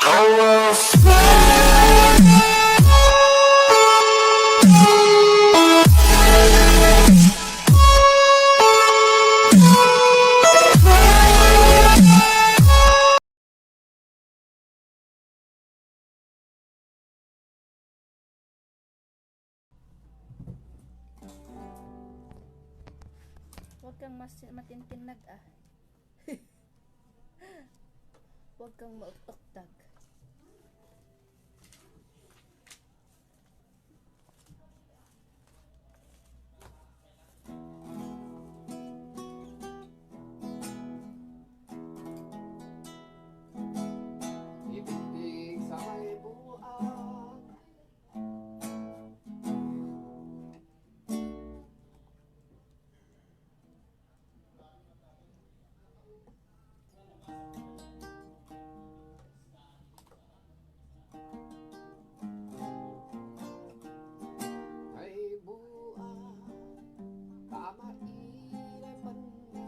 Huwag kang matintinag ah. Huwag kang mautokdag. Ibig sa may buwan, may buwan, tama ilay banda.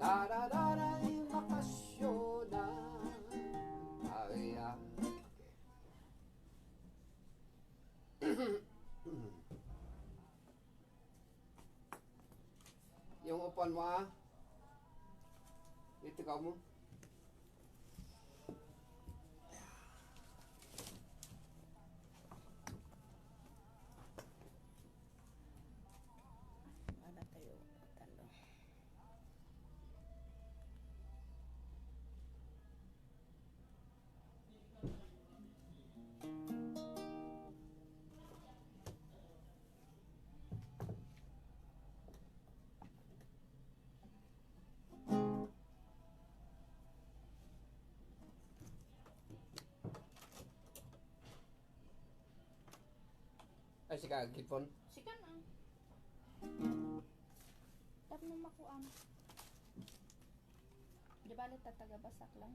Daradaray bakasyonan. Ay, yung upuan mo dito ka mo. Ano tayo? Talo. Ay, sika, gipon. Sika na. Tap mo makuan. Di ba ulit tatagabasak lang?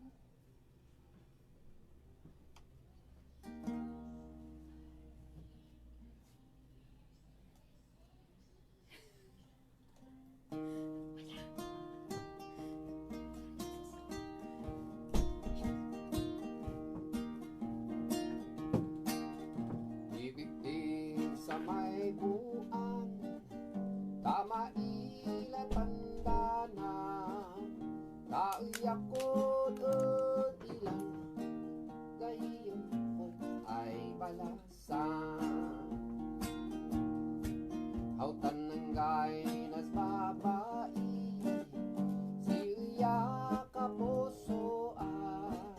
Ibig sa may buwan, tama ilay tanda na. Kaiyak ko doon ilang gayon ko ay balasan. Hautan ng gaynas babae, siya kapusoan.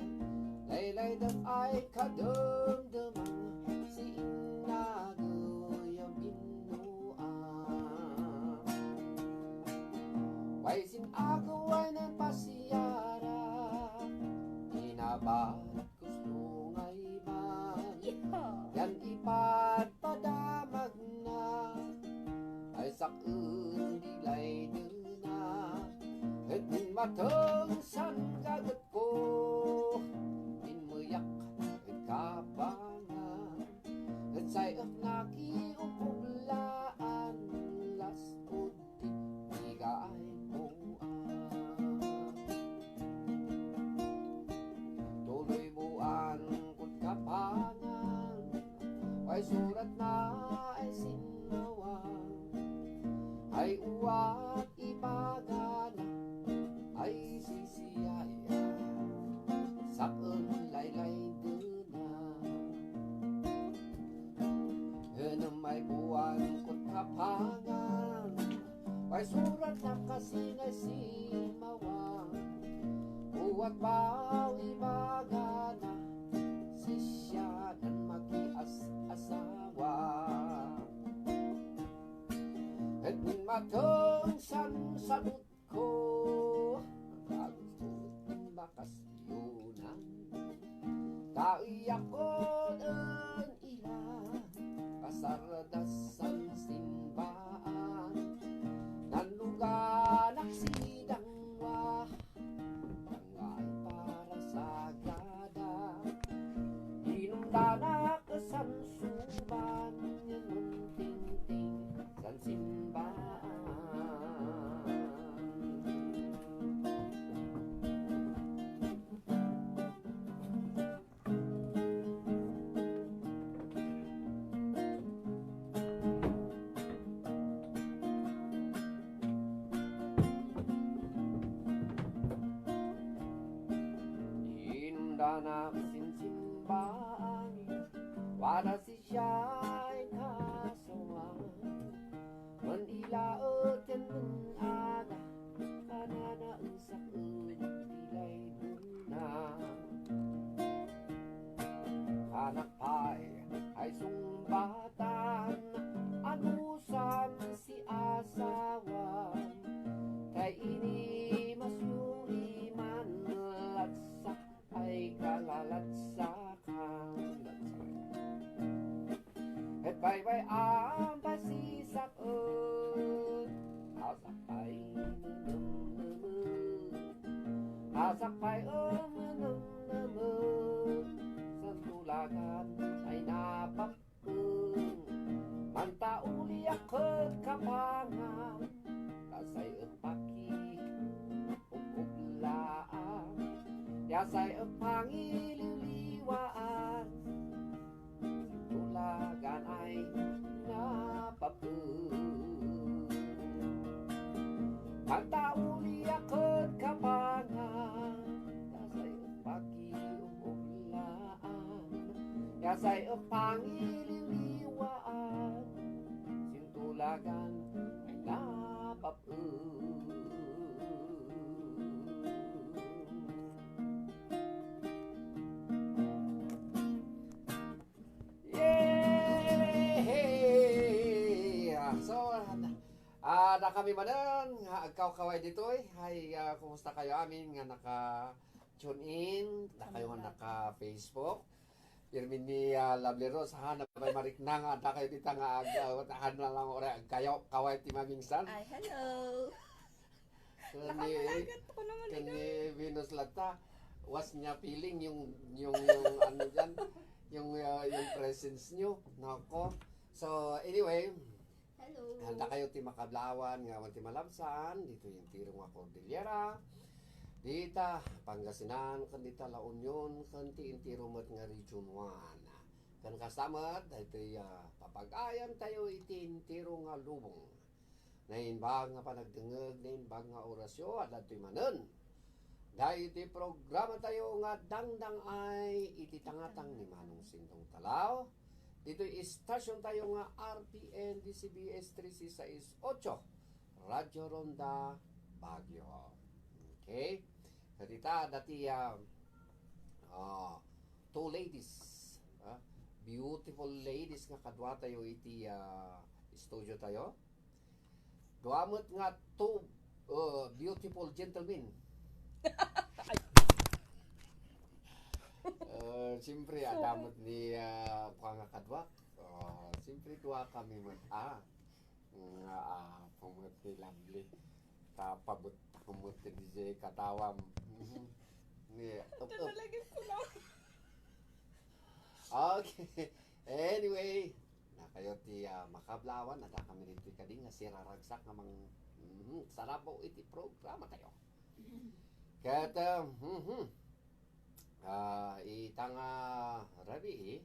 Laylay dam ay kadamdaman, si inagoy ang binuan. Way sinagaw ay ng pasiyara, inabalat gusto ngay man. Yan ipadamag na, ay sakun dilay na. At kung matang san kagat ko, inmayak at kabangan. At sayang nakiupuglaan, las puti igay buwan. Tuloy buwan kut kapangan, ay surat na ay sinawang. Ay uwat ipagana, ay sisiyaya, sakon laylay duna. Ganang may buwan kut kapangan, ay surat na kasingay simawang. Uwat bawi bagana, sisya ng mag-asawa. At kung matang sansagot ko, ang agustut bakasyonan. Kaiyak ko ng ilan, kasaradasan simbaan. Nanuganak sidangwa, tangay para sa gada. Inundana kasansuban, yanong ting-ting san simbaan. Sundanak sinsimbaan Warasi siya'y kasawang Manilaot yan aga Kanana ang sakot Tila'y muna Anak ay sumbatan Anusam si asawan Kay ini masyo iman Latsak ay kalalatsakan At bye-bye ang pasisakot Asakay Asakay Sa tulagan ay napakong Mantauli akot kapangan Kasay paki Upuklaan Yasay pangililiwaan Tulagan ay napakong Mantauli akot kapangan Kasay paki upuklaan Yasay pangililiwaan Sintulagan ay napapun Yay! So, na kami manan, kaway ditoy. Hay, kumusta kayo amin nga naka-tune in, na kayo nga naka-Facebook. Pirmin ni Lovely Rose, ha, na may mariknang, na kayo dito nga, han na lang ora, kayo, kaway ti mamingsan. Ay, hello. Nakakalagat ko naman ito. Kani Venus Lata, was niya feeling yung ano dyan, yung presence nyo, nako. So, anyway, Hello. handa kayo ti Makablawan, nga ti Malabsan, dito yung tirong nga Cordillera, dita, Pangasinan, kan dita La Union, kan ti intirumat nga Region 1. Kan kasamat, dito papagayan tayo iti intiro nga lubong. Nainbag nga panagdengeg, nainbag nga orasyo, at dito'y manen. Dahil iti programa tayo nga dangdang ay iti tangatang ni Manong Sintong Talaw. Dito'y istasyon tayo nga RPN DCBS 3668, Radyo Ronda, Baguio. Okay? Kadita dati two ladies, beautiful ladies nga kadwa tayo iti studio tayo. Duamot nga two beautiful gentlemen. Siyempre adamot ni nga kadwa. Siyempre dua kami pumut ni Lovely. Tapabot pumut ni DJ Katawam. Talaga ko lang. Okay. Anyway, na kayo ti Makablawan, nada kami dito kading nga siraragsak nga mang sarabaw iti programa tayo. Kaya itang rabi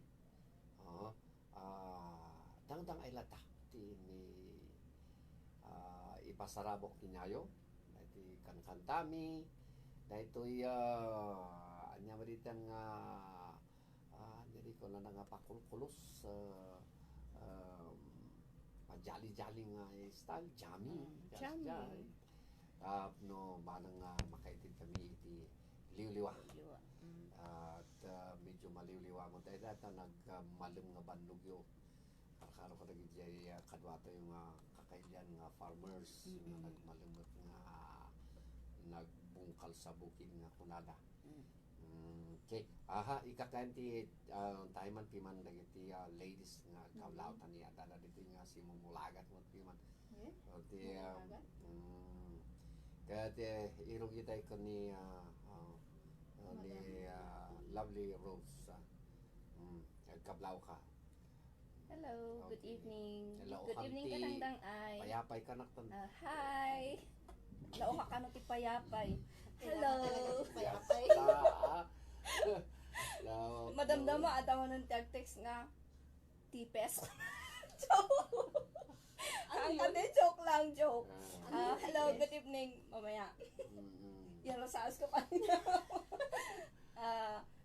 dangdang ay latak ti ni ipasarabok kinyayo iti kankantami daytoy anya maritan nga diri ko na nga pakulkulos jali-jali nga style jamming no manang makaitid kami iti liwliwa at medyo maliwliwa mo tayo data nagmalum nga banlugyo karkaro ko nagijay kadwata yung kakailian nga farmers nga nagmalumot nga nagbungkal sa bukid nga kunada. Okay. Ikakanti taiman piman dagiti ladies nga kawlautan niya dala dito nga si mumulagat mo piman. Okay. Kaya irong itay ko ni Lovely Rose. Kablaw ka. Hello, good evening. Hello, Good evening ka dangdang ay. Payapay ka naktan. Hi. Lao ka kano ti payapay. Hello. Payapay. Madamdama atawa ng text nga tipes. Joke. Ang kante joke lang, joke. Hello, good evening. Mamaya. Yan saas ko kanina.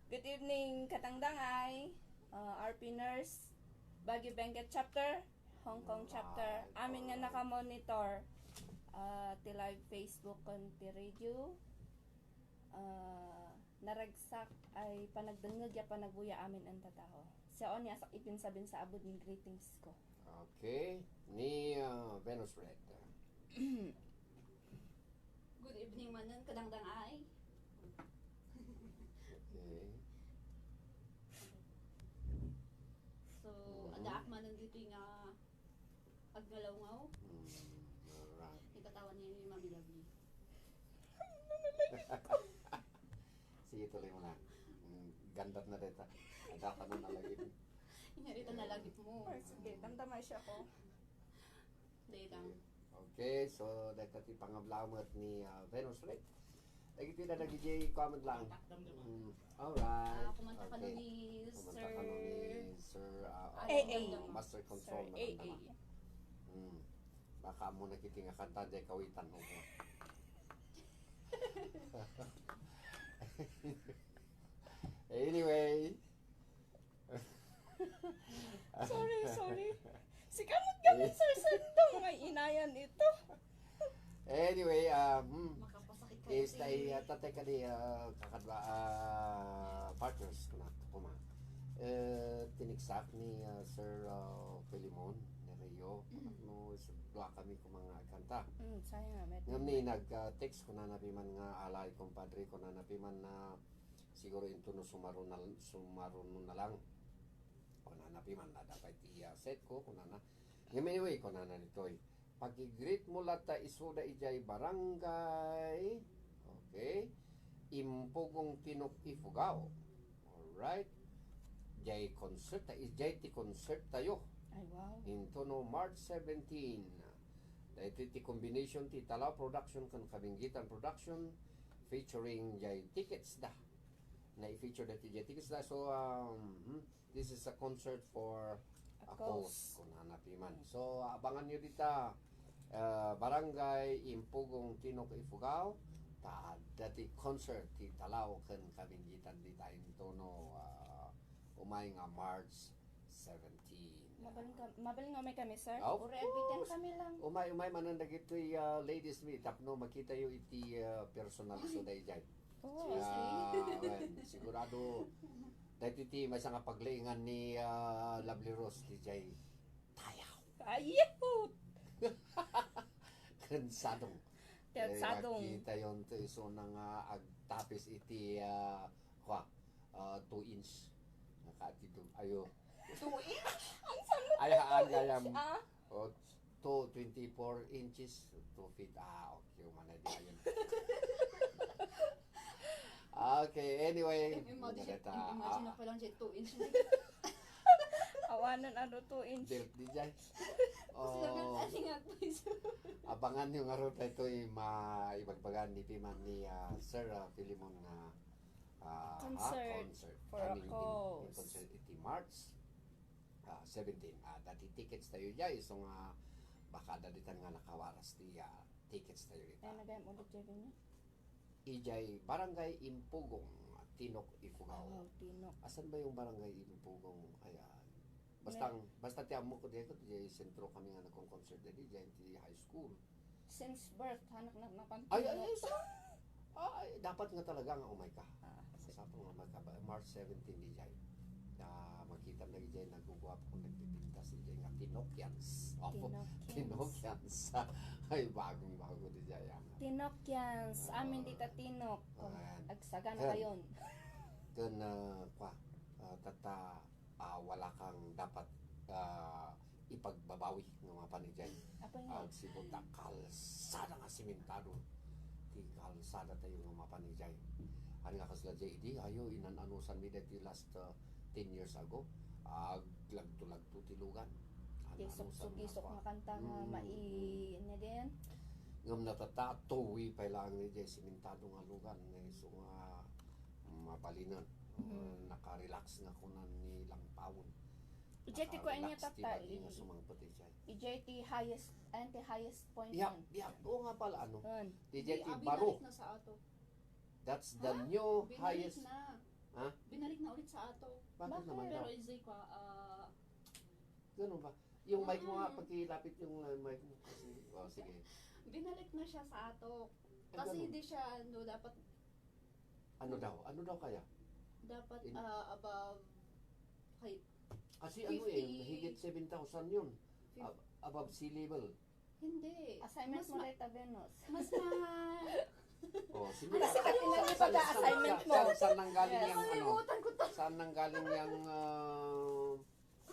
Good evening, Katangdangay, RP Nurse, Baguio Benguet Chapter, Hong Kong Chapter. Amin nga nakamonitor ti live Facebook kon ti radio. Naragsak ay panagdengeg ya panagbuya amin ang tataho. Siya niya sak ipinsabi sa abod ng greetings ko. Okay. Ni Venus Red. Good evening manan kadangdang ay. Okay. So, adaak manan dito nga aggalaw-ngaw. Alright. Ikatawan niya yung Mami Lovely. Sige, tuloy mo na. Gandat na rin. Ada ka na nalagin. Inarita na lagit mo. Or sige, tamtamay siya ko. Dahil lang. Okay, so dagiti pangablamat ni Venus Red. Dagiti na nagijay comment lang. Alright. Kumanta ka nun Okay. ni Kumanta Sir... ka nun ni Sir AA. Master Control Sir na AA. naman. Baka mo nakiti nga kanta di kawitan mo. Anyway. Sorry. Si kamot gamit Sir Sandong ay inayan ito. Anyway, Makapasakit ka. is tay tatay ka di kakadwa partners ko na kuma. Tiniksak ni Sir Pelimon ni Rio. No, dua kami ko mga kanta. Sayang nga, met. Ngam ni nag-text ko na napiman nga alay kumpadre ko na napiman na siguro into no sumaron na lang. O na napiman na dapat i-set ko kuna na. Ngam anyway ko na nitoy. Pag-greet mo lata isuda ijay barangay. Okay. Impugong Tinok Ifugao. Alright. Jay concert ijay ti concert tayo. Ay, wow. Into no March 17. Ito ti combination ti Talaw Production kan Kabinggitan Production featuring jay tickets da. Na i-feature da ti jay tickets da. So this is a concert for A a cause cause. kung hanapiman. So abangan nyo dita Barangay Impugong Tinok Ifugao ta dati concert ti Talaw kan Kabinggitan dita into no umay nga March 17. Mabaling nga may kami, sir. Of Uri abitin kami lang. Umay man ang dagitoy ladies meet tapno makita yo iti personal so day jay. Oh. Well, sigurado dahil iti may nga paglaingan ni Lovely Rose di jay tayaw. Ayun! Kansadong. Sadong. Makita yon to iso na nga agtapis iti 2 inch. Nakatito ayo. Tuwin? Ay haan gayam. Ah? O 24 inches, 2 feet. Okay, man di ayon. Okay, anyway. Imagine na pa lang siya 2 inch. Awanan 2 inch. Dirt di jay. Sila nga Oh, kasi nga please. abangan yung araw na ito maibagbagan ni Piman ni Sir Pilimon na Concert for a Coming cause. in concert iti March 17. Dati tickets tayo jay. So nga baka daditan nga nakawaras ti tickets tayo Ay, dita. nagayam ulit dyan niya. Ijay Barangay Impugong Tinok Ifugao. Oh, Tinok. Asan ba yung Barangay Impugong? Ayan. Basta ti amo ko dito, di sentro kami nga nagkong-concert di ti high school. Since birth, hanak na napantin. Ay, dapat nga talaga nga umay ka. Sige. Sapo nga umay ka. March 17 di jay. Makita na di jay nagugwap kung nagpipinta si jay nga Tinokyans. Opo, Tinokyans. Ay, bagong-bago di jay. Tinokyans. Amin dita Tinok. Ayan. Agsaga na kayon. Kun wala kang dapat ipagbabawi ng mga panijay. Apa yun? Sibuta kalsada nga simentado. Ti kalsada tayo ng mga panijay. Ano nga kasla JD, ayo inananusan mi dati last 10 years ago. Lagto-lagto ti lugan. Yung suksok-isok nga kanta nga niya din. Ngam natatuwi pa lang ni jay simentado nga lugan. So nga mapalinan. Naka-relax na ko na ni Langpawon. Ijay ko niya tata. Nga sumangpot jay. Ijay ti highest point Yeah, yan. oo nga pala ano. Yun. DJ Abi, Baro. binalik na sa ato. That's the new Binalik highest. na. Ha? Binalik na ulit sa ato. Bakit naman daw? Pero Izzy ko, Ganun ba? Yung mic mo nga, pagkilapit yung mic mo. Kasi, sige. binalik na siya sa ato. Ay, Kasi ganun. hindi siya, dapat, Ano daw? Ano daw kaya? In- above, kay, Kasi 50. higit 7,000 yun. Above sea level. hindi. Assignment Mas mo ma- rin Venus. Mas mahal. Oh, sige. Kasi katilan yung pagka-assignment mo. Saan nanggaling Yes. yung ano? Nakalimutan ko to. Saan nanggaling yung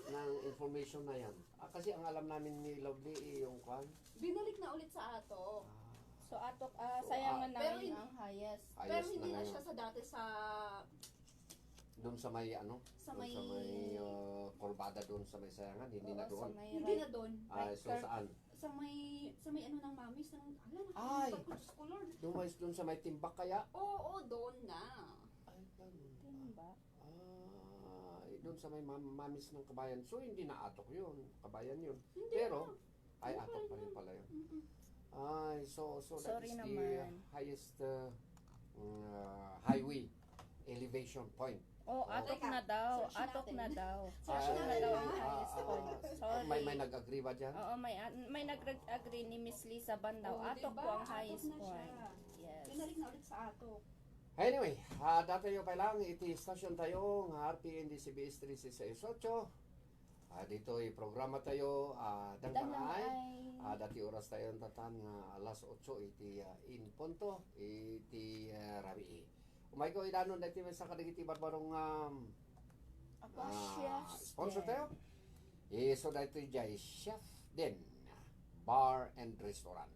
ng information na yan? Kasi ang alam namin ni Lovely yung kwan. Binalik na ulit sa ato. So atok, sayangan pero namin hin- ang highest. Pero Ayos hindi na ngayon. siya sa dati sa Doon sa may ano? sa Doon may, sa may kurbada doon sa may sayangan. Hindi na Oo, doon. sa may hindi right. na doon. Ay, so curve. saan? Sa may ano ng mamis ng Ay! nakalimutan ko, Diyos ko Lord. Doon sa may timbak kaya? Oo, doon na. Ay, ganun. Timba. Doon sa may mamis ng kabayan. So, hindi na atok yun. Kabayan yun. Hindi Pero, na. ay Ano pa atok rin pa rin yun? pala yun. Mm-mm. Ay, so that Sorry is the naman. highest highway elevation point. Oh, atok Teka, na daw. search Atok natin. na daw. Search Atok na natin, daw ha? ang highest point. Sorry. May nag-agree ba dyan? Oo, may nag-agree ni Miss Lisa Bandaw. Oo, Atok diba? po ang Atok highest na siya. point. Yes. Binalik na ulit sa ato. Anyway, dati yung pa lang, iti station tayo, ng RPN DCBS 3668. Dito ay programa tayo, Dangdang Dangdangay. ay. Dati oras tayo ang tatan nga alas 8 iti in punto, iti rabi. Umay ko idanon dati may sa kadigiti barbarong Ako, chefs. sponsor din. tayo. So dito jay chef din, bar and restaurant.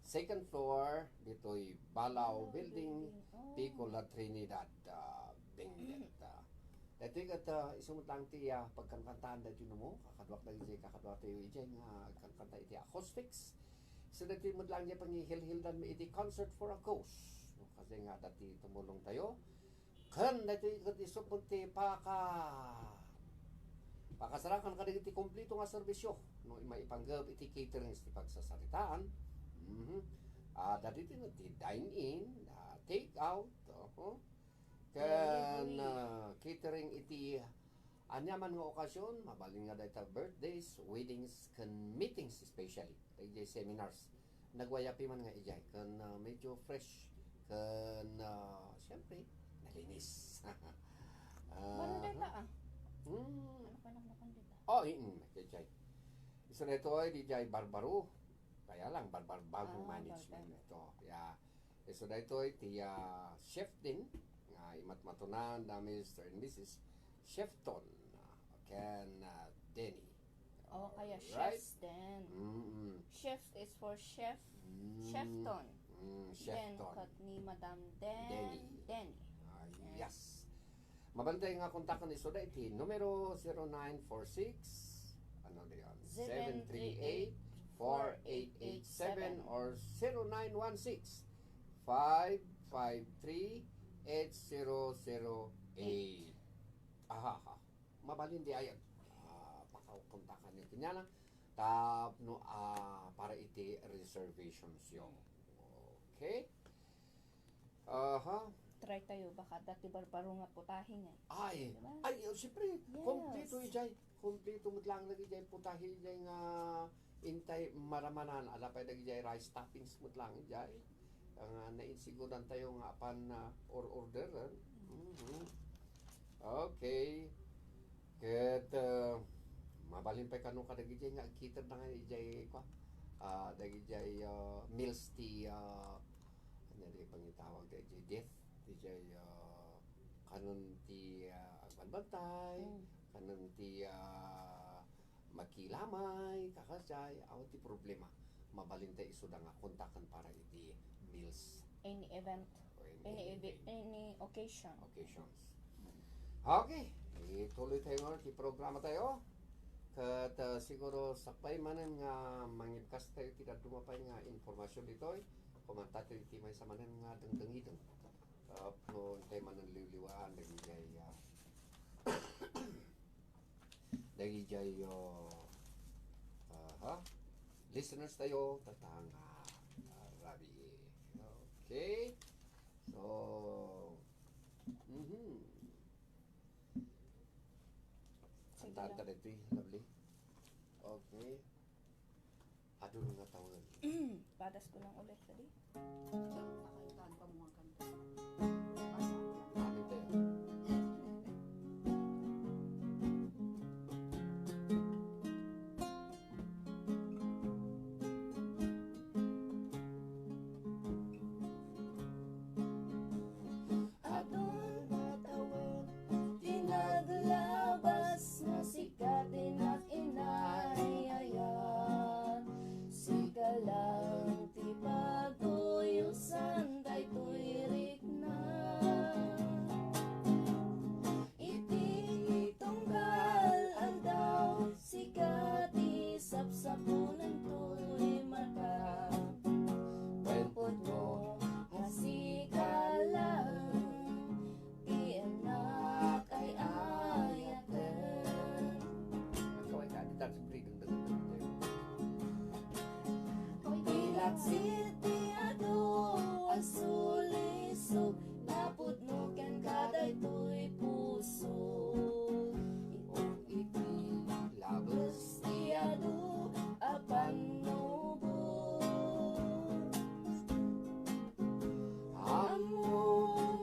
Second floor, dito'y Balao Building, Oh. Picola Trinidad, Benguet. Dito yung isumot lang ti pagkankantaan dito mo, kakadwak na kakadwak tayo ijay nga kankanta iti acoustics. So dito mo lang niya pangihil-hildan mo iti concert for a ghost. No, kasi nga dati tumulong tayo. Kan dito yung isumot ti pakasarakan ka iti kompleto nga serbisyo. No, maipanggap iti catering ti pagsasaritaan. Dati ti dine-in, take out, kan catering iti anyaman nga okasyon, mabaling nga dahil birthdays, weddings, kan meetings especially, dahil seminars. Nagwayapi man nga ijay, kan medyo fresh, kan siyempre, nalinis. Bandita Hmm. Ano ka lang nakandita? Kaya isa na ito ay DJ Barbaro. Kaya lang, bagong management Barbaro. ito. Kaya, isa na ito ay tiya chef din. Nga imat-matunan na Mr. and Mrs. Chefton. Ken Denny. Oh, kaya Right? chefs din. Mm-mm. Chefs is for chef. Mm. Chefton. Then, Chefton. kat ni Madam Denny. Denny. Yes. Mabantay nga kontakan iso da iti numero 0946 ano na yun? 738 4887 or 0916 553 8008. Mabalin di ayan. Pakakontakan niyo kanya lang. Tapno para iti reservations yo. Okay? Try tayo, baka dati barbaro nga putahin eh. Ay, Diba? siyempre, Yes. kompleto ijay. Kompleto mo lang lagi ijay putahe ijay nga intay maramanan. Alapay lagi ijay rice toppings mo lang ijay. Ang nainsiguran tayo nga apan order. Okay. Ket mabalin pa kanong kadag ijay nga kita na nga ijay ko. Dagi ijay meals ti ano di pangitawag da ijay death. Ijay kanon ti agbanbantay, kanon ti makilamay, kakasay, aw ti problema. Mabalin tayo iso nga kontakan para iti meals Any event, or any occasion. occasions. Okay, ituloy tayo nga ti programa tayo. Kat siguro sakpay manen nga mangibkas tayo ti dumapay nga informasyon ditoy. Kumanta tayo ti may sa manen nga dengdengideng. No, tayo man ang liwliwaan dagi jay dagi jay listeners tayo tatang rabi. Okay. So kanta na ito, lovely. Okay. Adun nga tawag. Padas ko lang ulit tadi. Nakalitaan pa mga kanta. Amin tayo. Adun batawin, tinaglabas na sikatin at inayayan. Sika lang ti pagtuyusan day tuirik na. Iti tunggal aldaw, sikati sapsapunan tuy mata. Pagpod mo, hasika lang, ti anak ay ayatan. Kaway ka, dito sa freedom na ganda tayo. Ilat siti ado asulisog, napudno ken kaday tuy puso. O iti labas. Labas ti ado apan nubo. Amo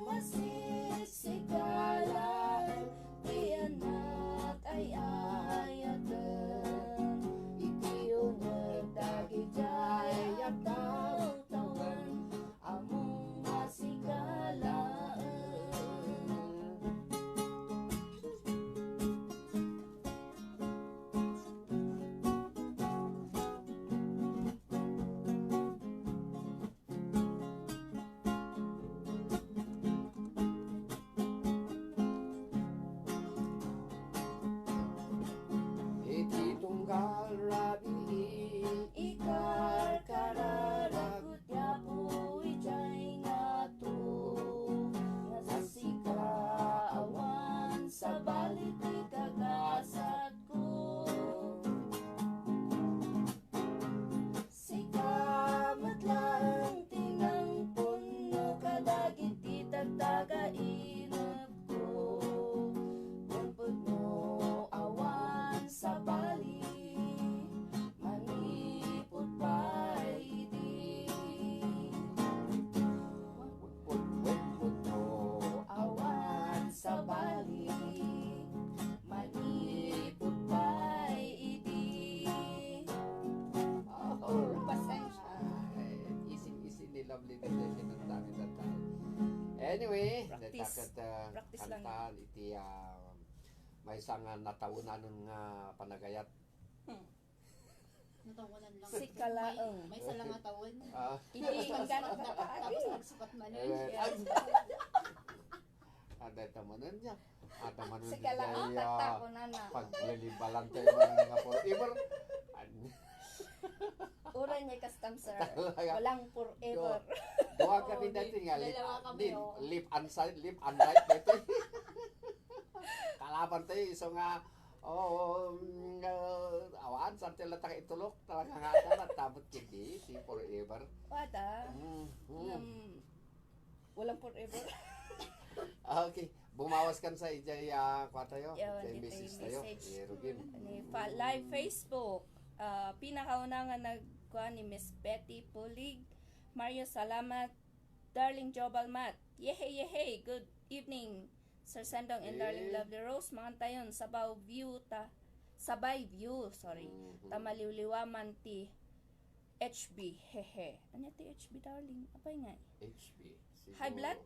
masisikalan, ti anak ay ayatan. Iti uneg dagi jay at tawtawan, among masikalaan. Iti tunggal rabi. Ikar kararagut niya po ijay nga to. Nga sa sika awan sa balit ikagasat ko. Sika matlang tinang puno kadagit itagtaga inap ko. Pagpud mo awan sa bali, manipod pa idi. Put mo. Awan sa bali, manipod pa idi. Oh, pasensya. Easy ni lovely din din kinantami na tayo. Anyway, Practice. datakat Practice lang. kantaan iti may isang nataunan nun nga panagayat. Natawanan lang. Sikalaeng. May salang nga tawon. Ah, Hindi man gano'n Tapos kataabi. nagsukat man eh, yun. ay, ada tamanan niya. Ada manon Sikalaeng niya tata ko na na. paglilibalan tayo mga forever. Uray niya custom sir. Talaga. Walang forever. Duha kami dati nga Dalawa kami, lip, oh. lip and side, lip and right dito. Kalaban tayo iso nga awan sa tila taka itulok talaga nga ta tabot kindi si forever. Wada. Walang forever. Okay, bumawas kan sa ijay kwatayo. Yun, Ijay dito message yung tayo. message. Rugin. Live Facebook. Pinakauna nga nagkuha ni Miss Betty Pulig. Mario Salamat. Darling Jobal Mat. Yehey, yehey. Good evening. Sir Sendong and Darling Lovely Rose. Mga tayon. Sabaw view ta. Sabay view. Sorry. Tamaliwliwaman ti HB. Hehe. Ano ti HB darling? Apay nga. HB. Siguro. Hi, Blood.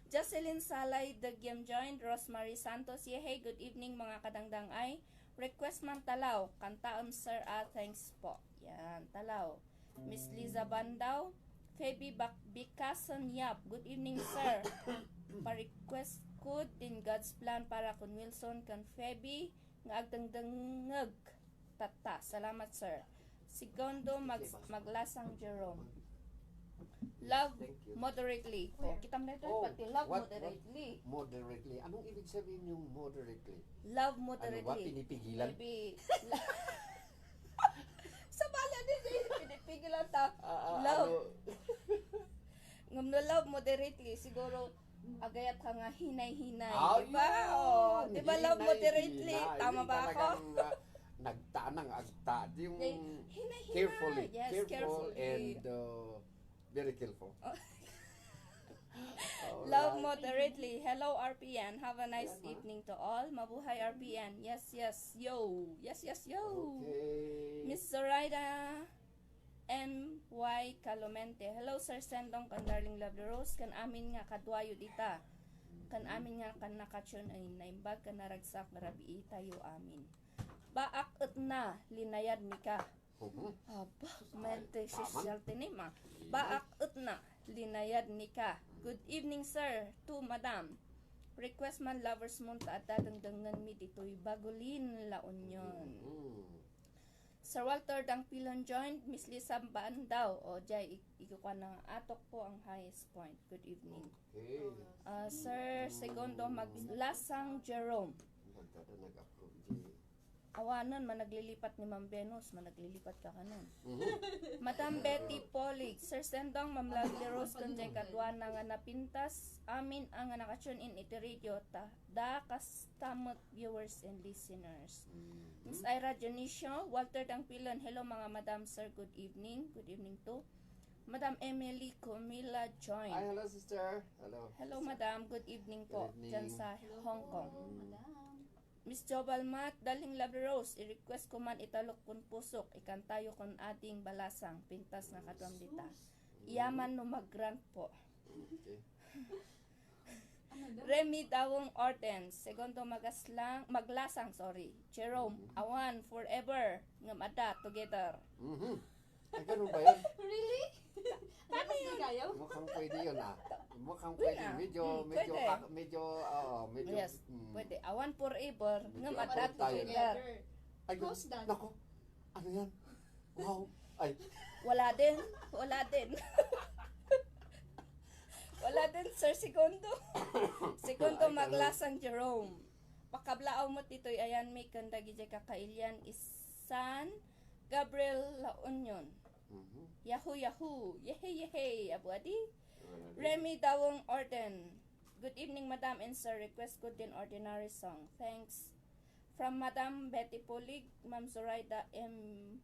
Jocelyn Salay, Dagyam joined. Rosemary Santos, yehey, good evening mga kadangdang ay. Request man talaw, kantaam sir, thanks po. Yan, talaw. Miss Liza Bandaw, Feby Bikason Yap, good evening sir. Pa-request ko din God's plan para kun Wilson kan Feby, nga agdangdangag. Tata, salamat sir. Segundo, maglasang Jerome. Love Thank you. moderately. Oh, kita mo na ito, Oh, pati love what- moderately. Moderately. Anong ibig sabihin yung moderately? Love Ano ba, moderately. pinipigilan? Maybe. Sa bala din pinipigilan ta. Love. Ano? Ngam no love moderately. Siguro, agayat ka nga hinay-hinay, Ah, di ba? yun! Oh, di ba love Hinay, moderately? hinay. Tama Yung ba ako? talagang, nagtanang agta. Yung Hinay-hinay. carefully. Yes, careful carefully. and very careful. Love Alright. moderately. Hello RPN. Have a nice Yan, ma. evening to all. Mabuhay RPN. Yes, yes, yo. Yes, yes, yo. Okay. Miss Zoraida M.Y. Calomente. Hello, Sir Sendong, kan darling Love the Rose. Kan amin nga kadwayo dita. Kan amin nga kan nakatyon ay naimbag kan naragsak marabii tayo amin. Baak et na, linayad mi ka. Mhm. Aba, mente Taman. social tinima. Baak et na, linayad ni ka. Good evening, sir, to madam. Request man lovers mo ta at dadangdangan mi dito'y bagulin la union. Mhm. Sir Walter Dang Pilon joined, Miss Lisa Baan daw. O, jay, ikukuha na atok po ang highest point. Good evening. Okay. Sir Segundo Maglasang Jerome. Magdada nag-approve di. Awanon, managlilipat ni Ma'am Venus, managlilipat ka kanon. Mhm. Madam Betty Polig, Sir Sendong, Ma'am Lovely Rose, kung jay kadwa na nga napintas, amin ang nga nakatune in iti radio, da kastamot viewers and listeners. Miss Ira Janicio, Walter Dangpilon, hello mga madam, sir, good evening. Good evening to. Madam Emily Camila Hi, join. hello sister. Hello. Hello madam, good evening po, Good evening. dyan sa Hong Kong. Madam. Miss Jobal Mat, daling Lovely Rose, i-request ko man italok kun pusok, ikantayo kon ating balasang, pintas na katwam dita. Iyaman no mag-grant po. Okay. Remy Dawong Ortens, segundo maglasang, Jerome, awan, forever, nga mada, together. Mhm. Ay, ganun ba yun? Really? Ano yun? Kayo? Mukhang pwede yun Mukhang Pwede pwede. na. Medyo, Pwede. medyo, Yes, pwede. Awan forever, nga Medyo mada, abroad tayo. together. Ay, Who's that? Nako. Ano yan? Wow. Ay, Wala din. Wala din, Sir Segundo. Segundo Ay, maglasang Jerome. Pakablaaw mo titoy ayan may kandagi jay kakailyan isan Gabriel La Union. mhm. Yahoo! Yehe! Abuadi. Remy Dawong Orden. Good evening, Madam and Sir. Request ko din ordinary song. Thanks. From Madam Betty Polig, Ma'am Zoraida M.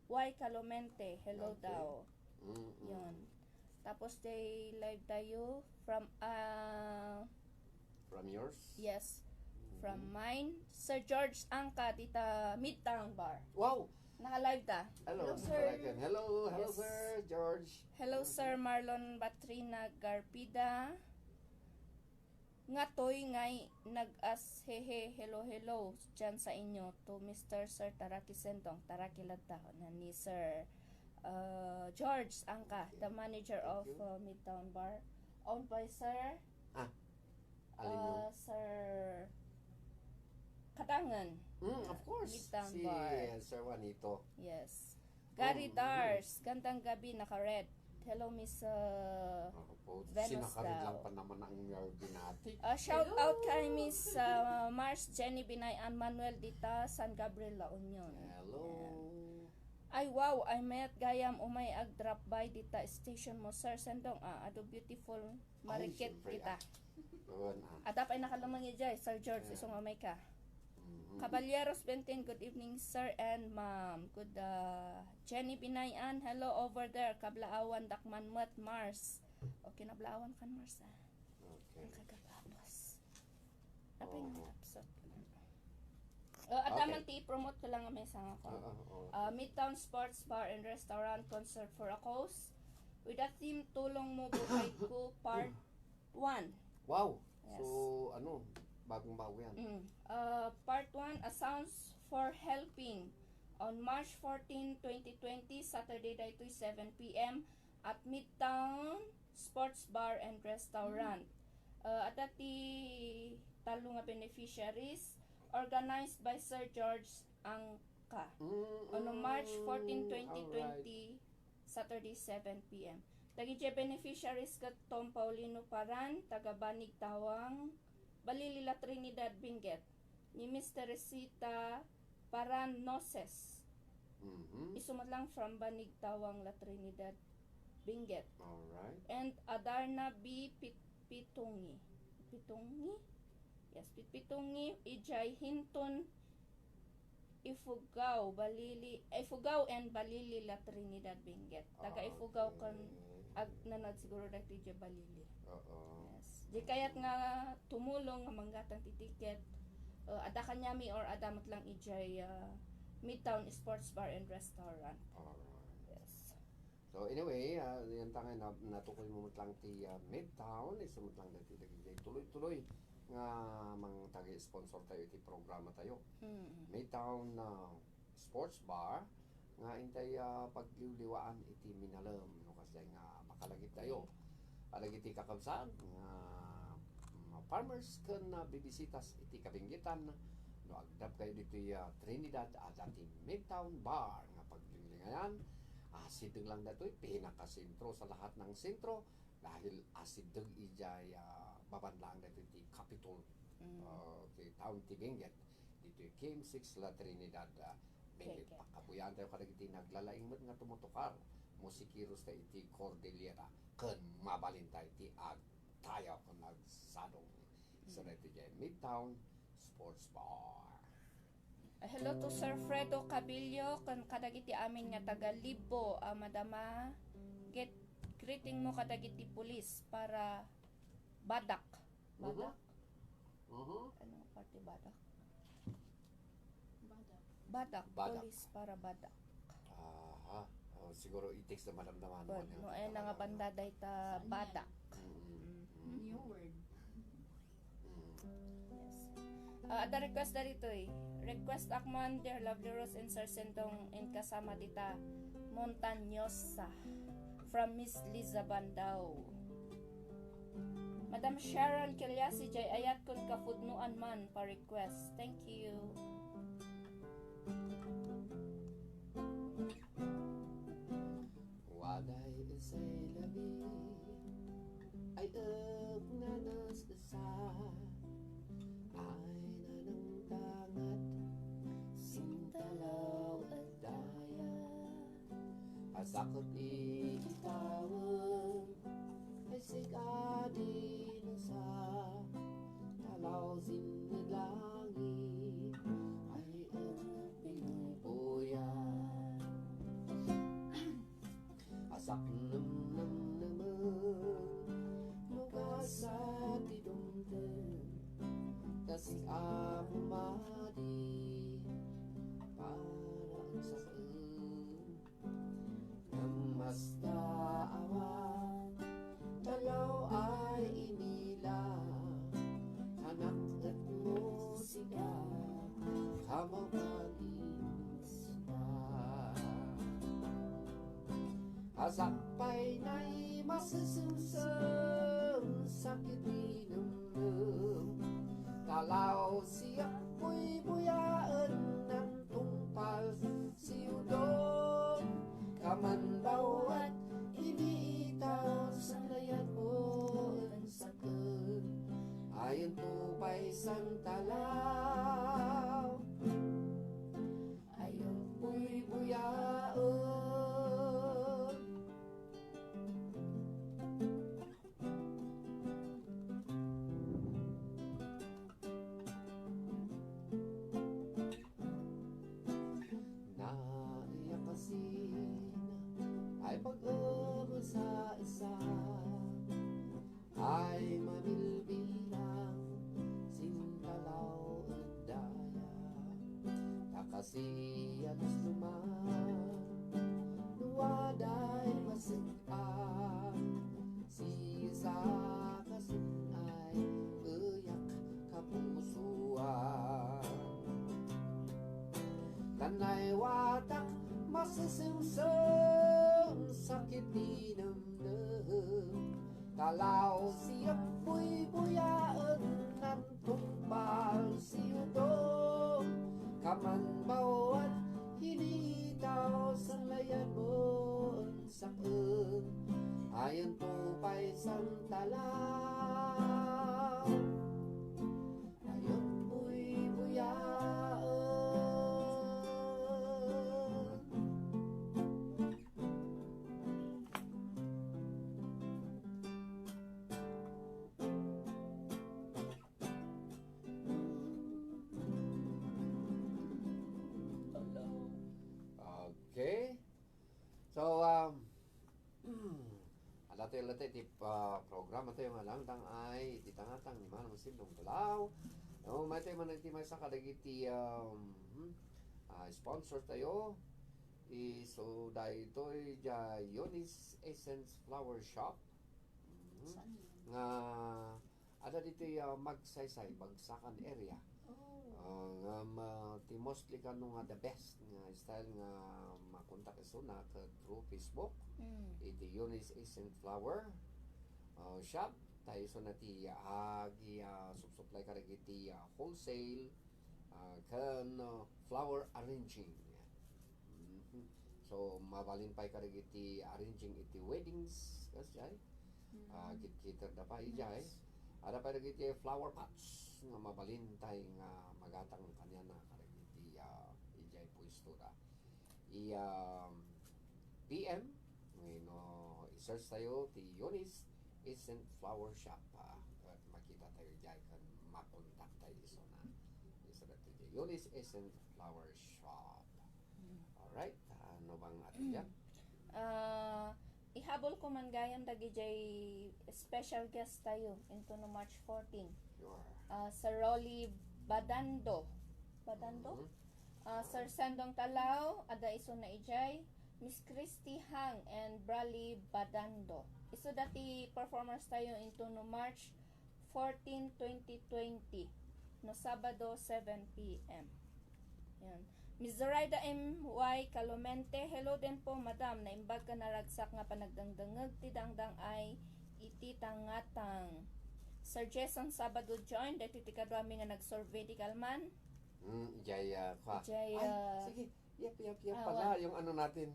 Y. Calomente. Hello Okay. daw. Mhm. Yun. Tapos day live tayo from From yours? yes, from mine, Sir George Angka dita Midtown Bar. Wow. Naka-live ta. Hello, sir. Hello, Yes. sir George. Hello, Sir Marlon Batrina Garpida. Nga toy ngay nag-as hehe hello dyan sa inyo to Mr. Sir Taraki Sentong Taraki Ladta na ni Sir George Angka, the manager of Midtown Bar, owned by Sir Alin yun? Sir Katangan. Of course. Midtown Si Bar. Sir Juanito. Yes. Gary Dars, gandang gabi, naka-red. Hello, Miss Ako po, Venus sinakarid lang daw. pa naman ang binati. shout out kay Miss Mars Jenny Binayan Manuel Dita San Gabriel La Union. Hello. Ay wow, I met gayam umay ag drop by dita station mo sir sendong ado beautiful marikit syempre, dita. Doon Adap ay nakalamang ijay Sir George Yeah. isong umay ka. Mhm. Caballeros Benten, good evening sir and ma'am. Good Jenny Binayan, hello over there. Kablaawan Dakman Mat Mars. Okay, nablaawan kan Mars Okay. Ang kagapapos. Apa yung Oo. episode? At Okay. naman promote ko lang ang may sang ako. Midtown Sports Bar and Restaurant Concert for a Cause with a theme Tulong Mo Buhay Ko Part 1. Wow. Yes. So, bagong bago yan. Part 1, A Sounds for Helping on March 14, 2020, Saturday daytoy 7 p.m. at Midtown Sports Bar and Restaurant. At ati talo nga beneficiaries organized by Sir George Angka. On March 14, 2020, Saturday 7 p.m. Dagiti beneficiaries kat Tom Paulino Paran, taga Banig Tawang, Balilila Trinidad Benguet, ni Miss Teresita Paran Noses. Isumot lang from Banig Tawang La Trinidad Benguet. Alright. And Adarna B. pitpitungi. Pitungi? Yes, pitpitungi, ijay hinton, Ifugao and Balili La Trinidad Benguet. Taga Ifugao kan nanad siguro dati dya Balili. Oo. Yes. Di kaya't nga tumulong nga manggatang titiket. Ada kanyami or ada matlang ijay Midtown Sports Bar and Restaurant. Alright. Yes. So anyway, yan tangay natukoy mo lang ti Midtown, isumot lang dati tuloy-tuloy nga mang tagi-sponsor tayo iti programa tayo. Midtown Sports Bar nga intay pagliwliwaan iti Minalam no kasi nga makalagit tayo. Alagit iti kakabsat nga farmers ken bibisitas iti kabinggitan no agdap kayo dito Trinidad at ati Midtown Bar nga paglinglingayan. Asid lang datoy pinakasentro sa lahat ng sentro dahil asid deg ijay babandang dito ti Capitol ti town ti Benguet dito Kim 6 La Trinidad Benguet pakabuyan tayo kadag iti naglalaing met nga tumutukar musikiros tayo iti Cordillera ken mabalintay ti tayo ken nagsadong sa dito Midtown Sports Bar. Hello to Sir Fredo Cabillo kan kadagiti amin nga taga Libo, madama greeting mo kadagiti pulis para Badak. Badak? Ano party Badak? Badak. Pulis para Badak. Aha. Siguro i-text na malamdaman mo. No, nga banda day ta Badak. New word. Ada request darito request akman dear lovely Rose and Sir Sentong and kasama dita Montañosa from Miss Liza Bandao. Madam Sharon Kilyasi jay ayat kun kafudnuan man pa request. Thank you. Waday isay labi ay nanas sa ay nanang tangat sintalaw at daya asakot itawan ay sigadin sa talaw sinilangit ay pinupuya asak naman nugas sa tidumdum kasi amadi parang sa namas daawa talaw ay inila anak at musika kamamanis na asakpay na'y masusumsum sakit ninumnum talaw siya buy-buyaan ng tungpal siyudon kamandaw at iniitaw sa layan mo ang sakit ayon tupay sang talaw ayon buy-buyaan. Ay pag-ubo sa isa ay mamilbilang sintalaw at daya takasiyan suman luwaday masitan sisa kasin ay uyak kapusuan tanay watak masisimsam sakit dinamnam talaw siya buy-buyaan ng tumpal siyudong kamanbaw at hinitaw sa layan mo ang sakit ayon tupay sang talaw ayon buy-buyaan. matay ti programa tayo nga lang dang ay titangatang ni Manang Sindong Tulaw. Matay man nagtimay sa kadagiti sponsor tayo. So dahil ito'y Yonis Essence Flower Shop. Saan yun? Nga ada dito'y magsaysay, Bagsakan area. Nga mostly ka nga the best nga style nga makontak iso na through Facebook. Iti Yonis Essence Flower Shop. Tayo so na ti supply ka rin iti wholesale kan flower arranging. So mabalin pa ka rin iti arranging iti weddings kasi ay kit-kitter da pa ijay. Ada pa rin iti flower pots nga mabalin tayo nga magatang kanya na ka rin iti ijay pwesto da. PM i-search tayo ti Yonis Essence Flower Shop at makita tayo dyan kan makontak tayo iso na iso na tayo Yonis Essence Flower Shop. Alright, ano bang atin dyan? Ihabol ko man gayam dagi jay special guest tayo into no March 14. Sure. Sir Rolly Badando. Sir Sandong Talaw, ada iso na ijay. Miss Christy Hang and Brally Badando. Iso dati performance tayo into no March 14, 2020. No Sabado, 7 p.m. Yan. Ms. Zoraida M.Y. Calomente, hello din po madam, naimbag ka naragsak nga panagdangdangag ti dangdang ay iti tangatang. Sir Jason Sabado join, dati ti kadwami nga nag-survey ti Kalman. Ijay kwa. Ijay, Ay, sige. Yep pala yung ano natin.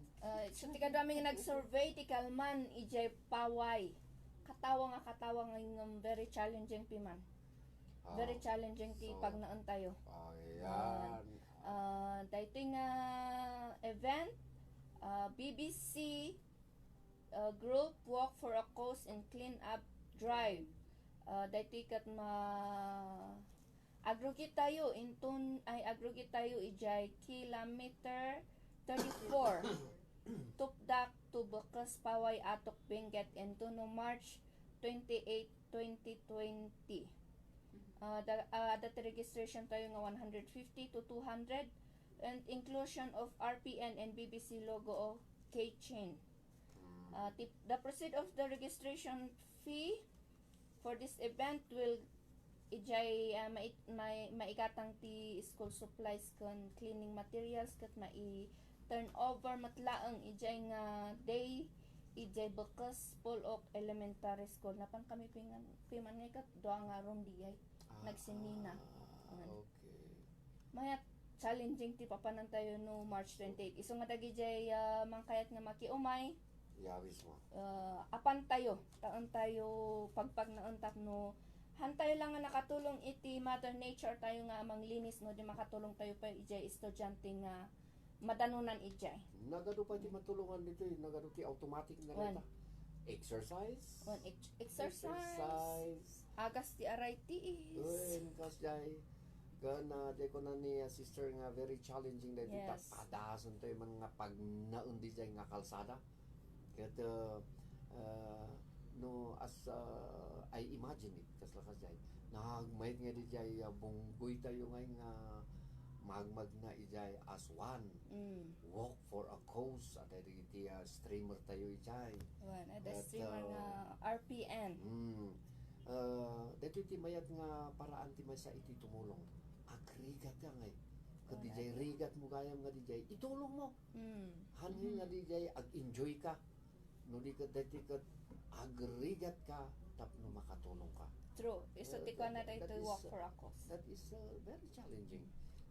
So ti kadwami nga nag-survey ti Kalman, ijay paway. Katawa nga yung very challenging piman. Very challenging ti so, pag naon tayo. Ayan. Dito nga event, BBC group Walk for a Cause and Clean Up Drive. Dito kat agrogit tayo ijay kilometer 34 Tupdak to Bakas Paway Atok Benguet into no March 28, 2020. Data registration tayo nga 150 to 200 and inclusion of RPN and BBC logo o keychain. The proceed of the registration fee for this event will ijay maikatang ti school supplies kan cleaning materials kat turn over matlaang ijay nga day ijay Bakas Polok Elementary School napan kami piman nga kat doa nga ron diyay nagsinina. Okay. Mayat challenging ti papanan tayo no March 28. Iso nga dagi jay mangkayat nga makiumay. Yawis mo. Apan tayo, taon tayo pagpag nauntak no hantay lang nga nakatulong iti Mother Nature tayo nga amang linis no di makatulong tayo pa ijay estudyante nga madanunan ijay. Nagado pa ti matulungan dito nagado ti automatic na reta. Exercise. Exercise. Agas ti aray tiis. Kas jay gana de ko na ni sister nga very challenging na dito Yes. padason to yung mga pag naundi jay nga kalsada. Ket no as I imagine it kas lakas jay nagmayt nga di jay bunggoy tayo nga magmag na ijay as one. Walk for a cause at iti streamer tayo ijay. Ada streamer nga RPN. Dito iti mayat nga paraan ti may sa iti tumulong. Agrigat ka ngay. Kad dijay rigat mo gayam nga dijay itulong mo. Hangin nga dijay ag-enjoy ka. No di ka dati ka agrigat ka tapno makatulong ka. True. Iso ti ko na dito walk for a cause. That is very challenging.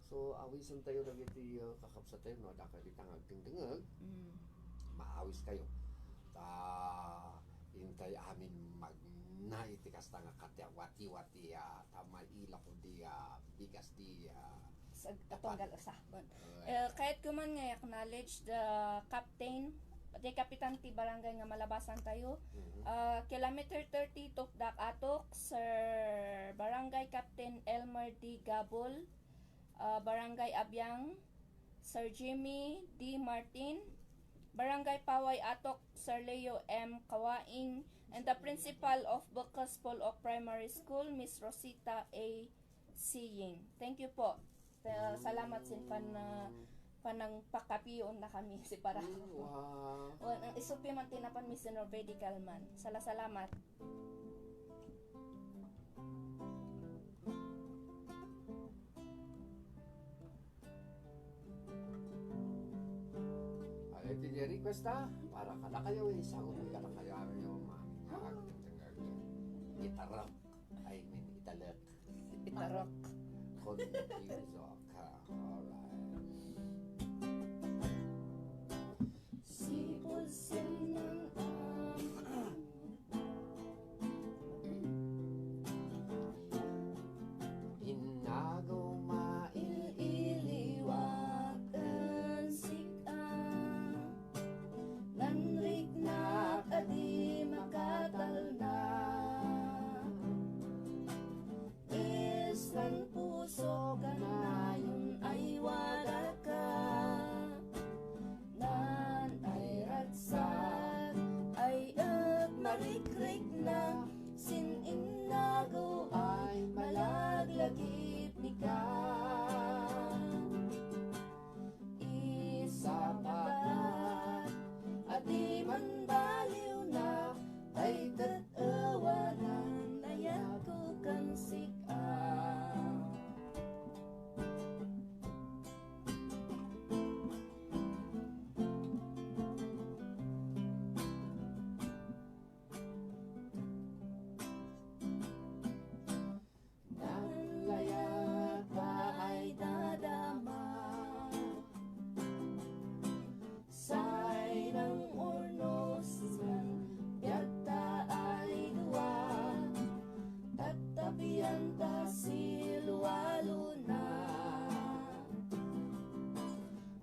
So awisan tayo dagiti kakapsa tayo no daka ditang agdingdingag. Maawis kayo. Hintay amin magnaitikas nga katya wati-wati tamaila ko di bigas di Sa atonggal usa. Kahit kuman nga acknowledge the captain the kapitan ti barangay nga malabasan tayo. Kilometer 30 Tupdak Atok, Sir Barangay Captain Elmer D. Gabol, Barangay Abyang, Sir Jimmy D. Martin, Barangay Paway Atok, Sir Leo M. Kawaing, and the principal of Bacchus Polok Primary School, Miss Rosita A. Siying. Thank you po. Salamat sin panang pakapiyon na kami si para. Wow. Ang isupi man tinapan mi si Medical man. Salamat. Ay, kaya request para kada kayo isagot mo kada kayo yung itarok. I mean, italak. Itarok. Confuso ka. Alright. Sipol ng Inago iliwag ang sika, nanrik na kadi makatalna, isang puso kanayon ay wala ka, nan ay ragsat ay marikrik na, sin inago ay malaglagip ni ka. Isa pagat at di man baliw na, ay tatawanan ayat ko kang sika. Nanlayat pa ay dadama, say ng urnos man, biyagta ay duwa, tatabian ta silwalo na,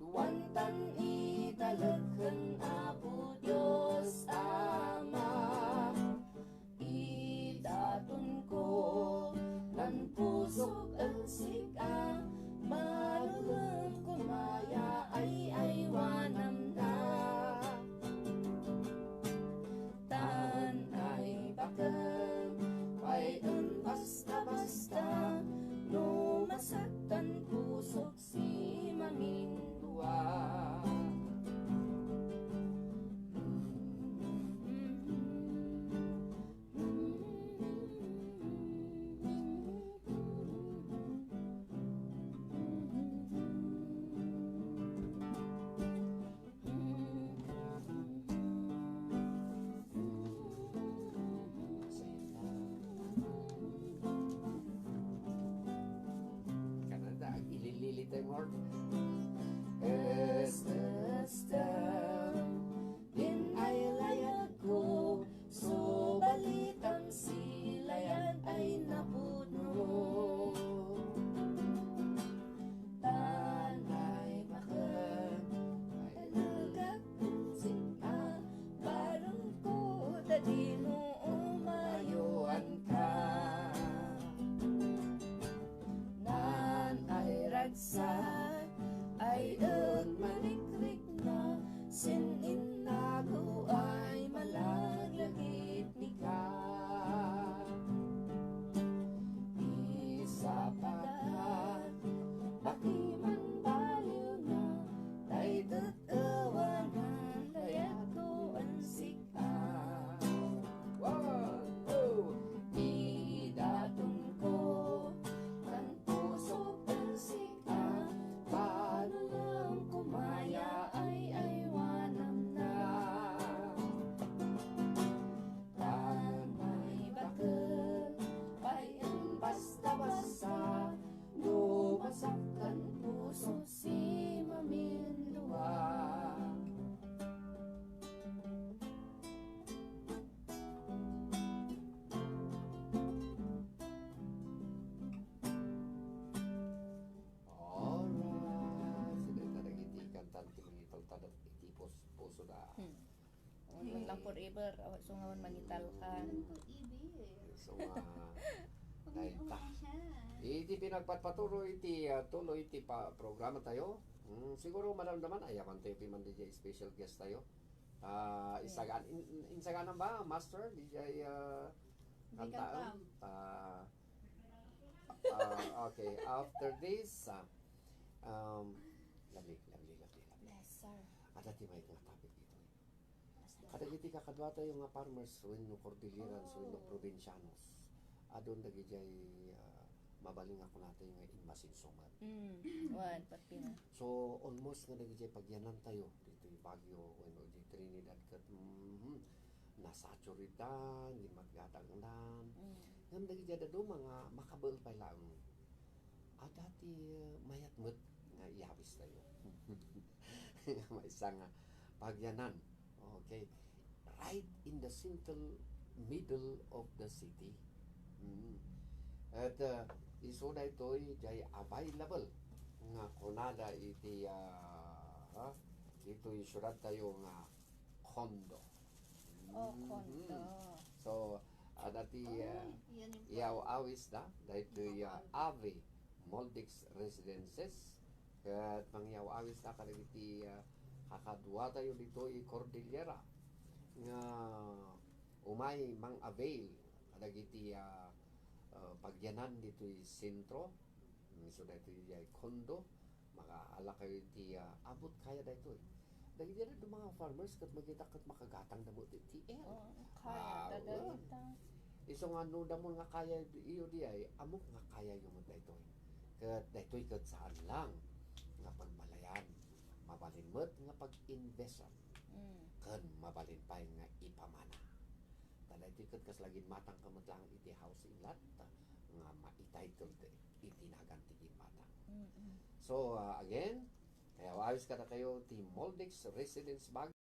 wantan italagkan Apo Diyos Ama, idatun ko nan pusok ang sika, malulong kumaya ay wanam na, tan ay bakal ay basta-basta, no masaktan pusok si mamindua. Canada, ilililit ang word. Din ay layag ko, so balitang si layag ay napuno. Tanay makan, ay nagkakunsing ka, parang ko dadi mo umayuan ka. Nan ay ragsat, ay malikrik na, sin inago ay malaglagit ni ka. Isa pagat, pati man baliw na, tay tatawanan, layat ko ang sika. One, two. Idatong ko, ang puso ang sika, paano lang kumaya ay wanam na. Tanay bakal, payan basta-basta, no masaktan puso si mamindua. Alright. Sila talagang itikan tanting itong tadat itipos puso na. Unang lang forever, sungawan mangital kan. So, naita. iti pinagpatpatuloy iti tuloy iti programa tayo. Siguro maramdaman ayaman tayo pi man DJ special guest tayo. Isagan insaganan ba master DJ Hindi kantaan? kantam. Okay, after this lovely. Yes, sir. Ada ti may nga topic dito. Kada giti kakadwa tayo nga farmers wenno Cordilleran wenno provincianos. Adon dagijay mabaling ako natin nga inmasin sumat. Wan, pagpina. So almost nga dagijay pagyanan tayo dito yung Baguio wenno di Trinidad kat nasaturitan di matgatangdan. Ngam dagijay dado mga makabel pa lang. Ada ti mayatmet nga ihabis tayo. May isang pagyanan. Okay. Right in the central middle of the city. At iso na ito jay available nga kunada iti ito isurat tayo nga condo. Kondo. So dati Yan yung iyaw awis na dahito Ave Moldix Residences kat mangyaw awis na kalagiti kakadwa tayo dito Cordillera nga umay mang avail kadagiti pagyanan dito sentro so dito condo makaala kayo iti abot kaya dito dagiti na do mga farmers kat magita kat makagatang damo ti TL Kaya, dadalita. iso nga no damo nga kaya iyo di ay amok nga kaya yung dito kat dito kat saan lang nga pagmalayan mabalin met nga pag-investan kan mabalin pa nga ipamana tada iti kat kas lagin matang kamot lang iti house inlat nga ma-entitled itinagan tigin matang so again kaya awis ka na kayo ti Moldix Residence Baguio